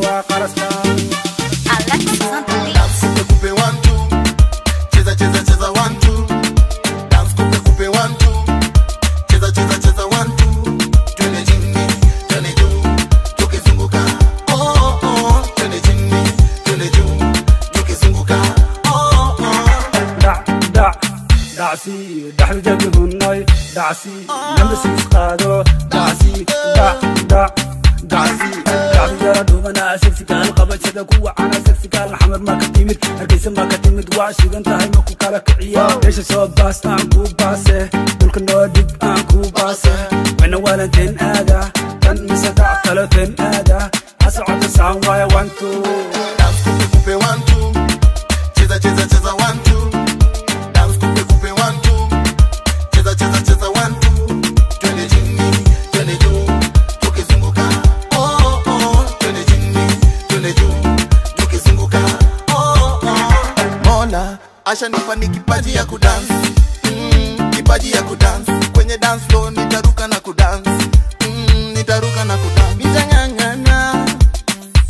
wa qarasta Alexis on the beat. Dance kupe 1 2 cheza cheza cheza 1 2 dance kupe 1 2 cheza cheza cheza 1 2 twende chini twende juu tukizunguka oh oh twende chini twende juu tukizunguka oh oh دعسي دحل جدهناي دعسي نمسي قادو دعسي دعسي يا دوبنا سكسي كان قبل سدا كو انا سكسي كان حمر ما كتمد اركيس ما كتمد واشي انت هي ما كو كلا كعيا ليش سو باس ان كو باسه كلك نو ديب ان كو باسه وانا ولنتين ادا كان مسدع ثلاثين ادا اسعد ساعه واي 1 2 dance kupe 1 2 cheza cheza cheza 1 2 Asha nifani kipaji ya kudance kipaji ya kudance kwenye dance floor nitaruka na kudance nitaruka na kudance nitangangana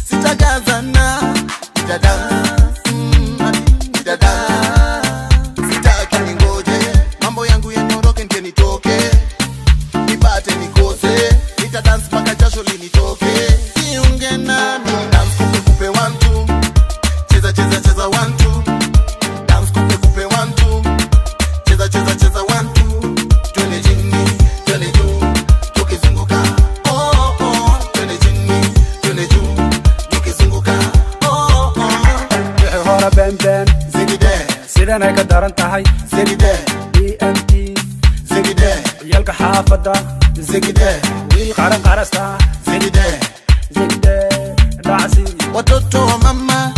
sitagazana nitadance sitaki ningoje mambo yangu yanoroke ndio nitoke nipate nikose nitadance mpaka jasho linitoke siunge nami dance kupe 1 2 cheza cheza cheza 1 2 بن زينيده سيدنا كدارن تahay زينيده EMT زينيده يلقى حافظة زينيده والقرن قرستا زينيده دعسي watoto wa mama